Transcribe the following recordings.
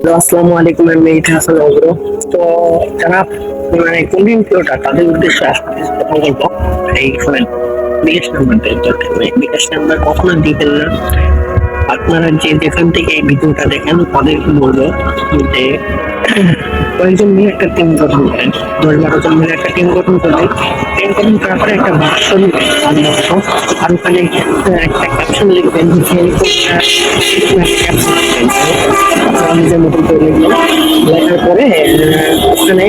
তো আসসালামু আলাইকুম, আমি এটা হাসান অগ্র। তো যারা কন্টেন্ট ক্রিয়েটর তাদের উদ্দেশ্যে আসলে কথা বলবো। এই শোনেন, বিকাশ নাম্বার দরকার নেই, বিকাশ নাম্বার কখনো দিবেন না। আপনারা যে যেখান থেকে এই ভিডিওটা দেখেন তাদেরকে বলবো যে কয়েকজন মিলে একটা টিম গঠন করেন, 10-12 জন মিলে একটা টিম গঠন করবেন। টিম গঠন করার পরে একটা ভাষ্য লিখবেন, আর ওখানে একটা ক্যাপশন লিখবেন যে নিজের মতন করে লিখবেন। লেখার পরে ওখানে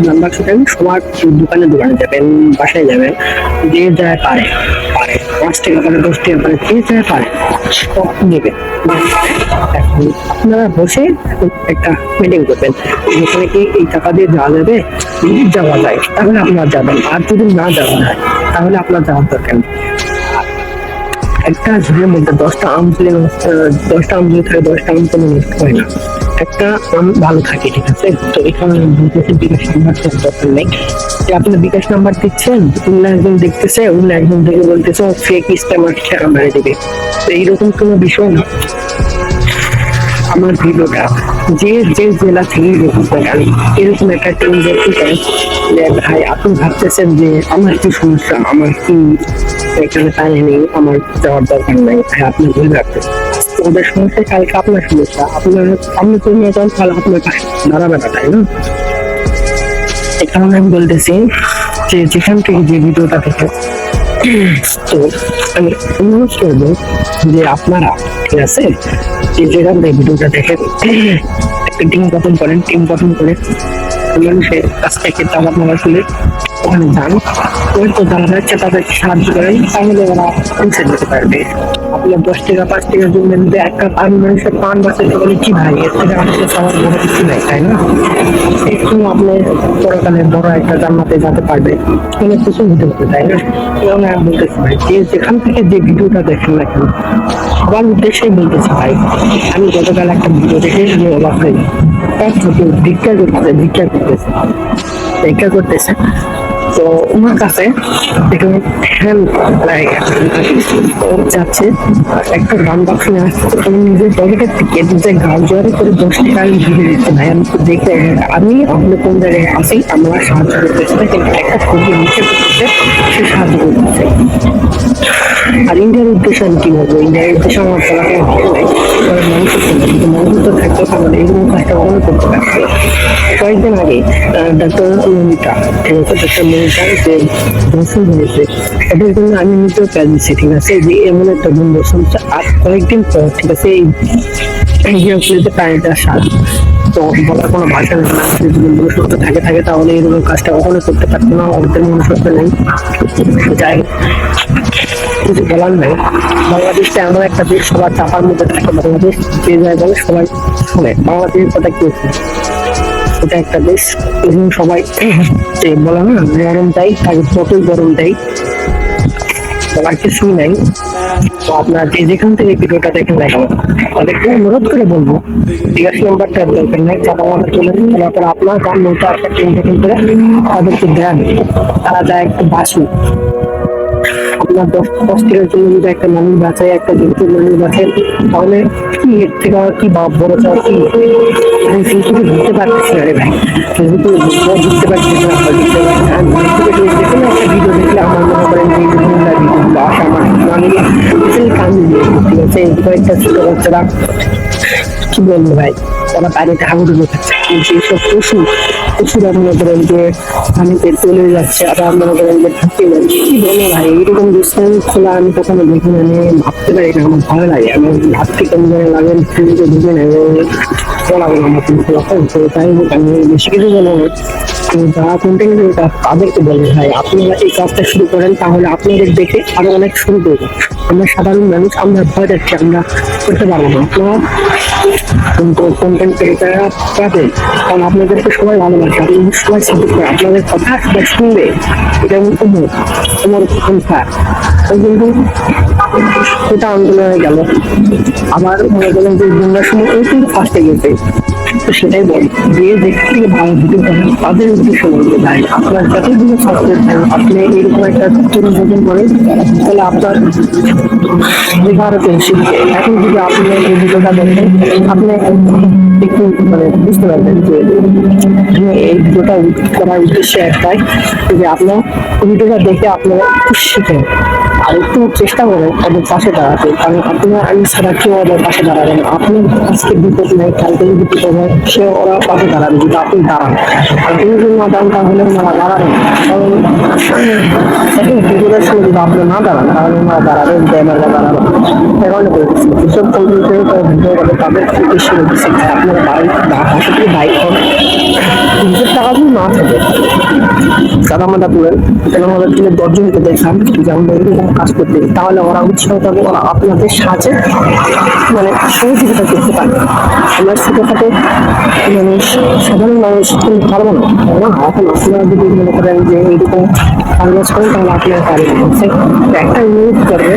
নাম্বার ছুটেন, সবার দোকানে দোকানে যাবেন, বাসায় যাবেন, যে যায় পারে পারে 5 টাকা পারে, 10 টাকা পারে, যে যায় পারে সব নেবেন। এখন আপনারা বসে একটা মিটিং করবেন, যেখানে কি এই টাকা দিয়ে যাওয়া যাবে। যদি যাওয়া যায় তাহলে আপনার যাবেন, আর যদি না যাওয়া যায় তাহলে আপনার যাওয়ার দরকার নেই। একটা ঝুড়ির মধ্যে 10টা আম তুলে 10টা আম যদি থাকে 10টা আম কোনো নষ্ট হয় না, একটা আম ভালো থাকে, ঠিক আছে। তো এখানে বলতেছে বিকাশ নাম্বার দরকার নেই, যে আপনি বিকাশ নাম্বার দিচ্ছেন, অন্য একজন দেখতেছে, অন্য একজন দেখে বলতেছে ফেক স্প্যামার টাকা মেরে দেবে। তো এইরকম কোনো বিষয় না। আমার ভিডিওটা যে যে জেলা থেকে দেখুন না কেন, এরকম একটা টিম দেখতে চাই যে ভাই আপনি ভাবতেছেন যে আমার কি সমস্যা, আমার কি এখানে টাইম নেই, আমার যাওয়ার দরকার নাই, ভাই আপনি ভুল ভাবতেছেন। ওদের সমস্যা কালকে আপনার সমস্যা, আপনার সামনে তো নিয়ে যান, তাহলে আপনার পাশে দাঁড়াবে না, তাই না? এই কারণে আমি বলতেছি যে যেখান থেকে যে ভিডিওটা থেকে, তো আমি অনুরোধ করবো যে আপনারা, ঠিক আছে, যে যেখান থেকে ভিডিওটা দেখে একটা টিম গঠন করেন, টিম গঠন করে মানুষের কাছ থেকে টাকা পয়সা তুলে ওখানে যান, হয়তো যারা যাচ্ছে তাদেরকে সাহায্য করেন, তাহলে ওরা পৌঁছে যেতে পারবে। আপনার 10 টাকা 5 টাকা জন্য যদি একটা পান মানুষের পান বাঁচাতে বলে কি ভাই, এর থেকে আমাদের সবার বড় কিছু নাই, তাই না? একটু আপনি পরকালে বড় একটা জান্নাতে যেতে পারবে, অনেক কিছু হতে পারে, তাই না? এবং আমি বলতেছি ভাই, যে যেখান থেকে যে ভিডিওটা দেখেন না কেন, সবার উদ্দেশ্যেই বলতেছি ভাই, আমি গতকাল একটা ভিডিও দেখে আমি অবাক হই। এক লোকে ভিক্ষা করতেছে। তো ওনার কাছে দেখুন হ্যান্ড যাচ্ছে, একটা গান বাক্স নিয়ে আসছে, নিজের পকেটের থেকে নিজের গান জোয়ারে করে 10 টাকা ঘিরে দিচ্ছে। ভাই আমি তো দেখে আমি আপনি কোন জায়গায় আসি, আমরা সাহায্য করতেছি না, কিন্তু একটা ছবি নিচে করতেছে, সে সাহায্য করতেছে। আর ইন্ডিয়ার উদ্দেশ্যে আমি কি বলবো, ইন্ডিয়ার উদ্দেশ্যে আমার পড়াশোনা ভালো নাই, মানুষের কিন্তু মানুষ তো থাকতে পারবে, এইরকম কাজটা কখনো করতে পারছে। কয়েকদিন আগে ডাক্তার মনিকা, ঠিক আছে, ডাক্তার মনিকা যে দর্শন হয়েছে, এটার জন্য আমি নিজেও কাজ দিচ্ছি, ঠিক আছে, যে এমন একটা গুণ দর্শন। আর কয়েকদিন পর, ঠিক আছে, এই প্রাণীটা স্বাদ, তো বলার কোনো ভাষা নেই না। যদি মনুষ্যত্ব থাকে তাহলে এরকম কাজটা কখনো করতে পারতো না, ওদের মনুষ্যত্ব নেই। যাই কিছু বলার নাই, বাংলাদেশটা এমন একটা দেশ, সবার চাপার মধ্যে থাকে। বাংলাদেশ যে যায় বলে সবাই শুনে, বাংলাদেশের কথা কেউ শুনে। এটা একটা দেশ, সবাই যে বলে না গরম দেয়, তাকে যতই গরম দেয়, বলার কিছুই নাই। তো আপনার যে যেখান থেকে ভিডিওটা দেখেন দেখাবো, তাদেরকে অনুরোধ করে বলবো বিকাশ নাম্বারটা দরকার নেই, চাপা মাথা চলে তারপর আপনার গান মতো একটা টিম গঠন করে তাদেরকে দেন, তারা যায় একটু বাসুক। আপনার 10 টাকার জন্য যদি একটা মানুষ বাঁচায়, একটা জন্তুর মানুষ বাঁচেন, তাহলে কি এর থেকে আর কি বড় চাওয়া কি? আমি কিন্তু বুঝতে পারতেছি না রে ভাই, কিন্তু বুঝতে পারছি না, বুঝতে পারছি না। দেখে না একটা ভিডিও দেখলে আমার মনে করেন যে ভিডিওগুলো আসা আমার মানে কান্দি, ঠিক আছে। কয়েকটা ছোট বাচ্চারা কি বলবো ভাই, তারা বাড়িতে হাগুডুবু খাচ্ছে, কিন্তু এইসব পশুরা মনে করেন যে পানিতে চলে যাচ্ছে, আবার মনে করেন যে ঢুকে যাচ্ছে। কি বলো ভাই, এইরকম দৃশ্যান্ত খোলা আমি কখনো দেখি না, ভাবতে পারি না, আমার ভালো লাগে। আমি ভাবতে কেমন যেন লাগে, ফ্রিজে ঢুকে নেয় বলা বলা মতন খোলা। তো তাই আমি বেশি কিছু বলবো না, যারা কন্টেন্ট ক্রিয়েটর তাদেরকে বলবো ভাই, আপনারা এই কাজটা শুরু করেন, তাহলে আপনাদের দেখে আরো অনেক শুরু করবো। আমরা সাধারণ মানুষ, আমরা ভয় যাচ্ছি, আমরা করতে পারবো না। আপনারা কিন্তু কন্টেন্ট ক্রিয়েটাররা পাবেন, কারণ আপনাদেরকে সবাই ভালোবাসে, আপনি সবাই সাপোর্ট করে, আপনাদের কথা সবাই শুনবে। যেমন তোমার সংখ্যা কিন্তু সেটা আন্দোলনে গেল, আবার মনে করেন যে বন্যার সময় ওই কিন্তু ফার্স্টে গেছে। তো সেটাই বল, যে যেখান থেকে ভালো ভিডিও করেন তাদের উদ্দেশ্য বলতে ভাই, আপনার যতদিন সাকসেস হয়, আপনি এরকম একটা তরুণ ভোজন করেন, তাহলে আপনার ভারতের শিখবে। এখন যদি আপনি এই ভিডিওটা দেখেন, আপনি একটু মানে বুঝতে পারবেন যে আমি এই ভিডিওটা করার উদ্দেশ্য একটাই যে আপনার ভিডিওটা দেখে আপনারা একটু শিখেন আর একটু চেষ্টা করেন ওদের পাশে দাঁড়াতে, কারণ আপনারা আমি ছাড়া কেউ ওদের পাশে দাঁড়াবেন না। আপনি আজকে বিপদ নাই, কালকে যদি বিপদ হয় সে ওরা পাশে দাঁড়াবে যদি আপনি দাঁড়ান। আর তুমি যদি না দাঁড়ান তাহলে ওনারা দাঁড়াবেন, কারণ এখন বিপদের সময় যদি আপনি না দাঁড়ান তাহলে ওনারা দাঁড়াবে, ড্যামাররা দাঁড়াবে। এ কারণে বলছি যেসব কন্টেন্ট ভিডিও করে তাদের উদ্দেশ্যে বলছি আপনারা বাইক পাশে থেকে বাইক হন, নিজের টাকা যদি না থাকে সাদামাটা তুলেন, কেন আমাদের দিনে 10 জনকে দেখান যে আমরা এরকম কাজ করতে, তাহলে ওরা উৎসাহ পাবে, ওরা আপনাদের সাহায্যে মানে সহযোগিতা করতে পারে। আমরা ছোটখাটো মানে সাধারণ মানুষ কিন্তু পারবো না, তাই না? এখন আপনারা যদি মনে করেন যে এইরকম কাজ করেন তাহলে আপনারা পারেন। একটা অনুরোধ করবে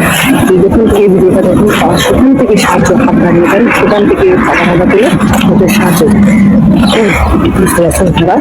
যে যখন এই ভিডিওটা দেখুন তারা সেখান থেকে সাহায্য হাত বাড়িয়ে দেন, সেখান থেকে টাকা তুলে ওদের সাহায্য বুঝতে পারছেন আপনারা।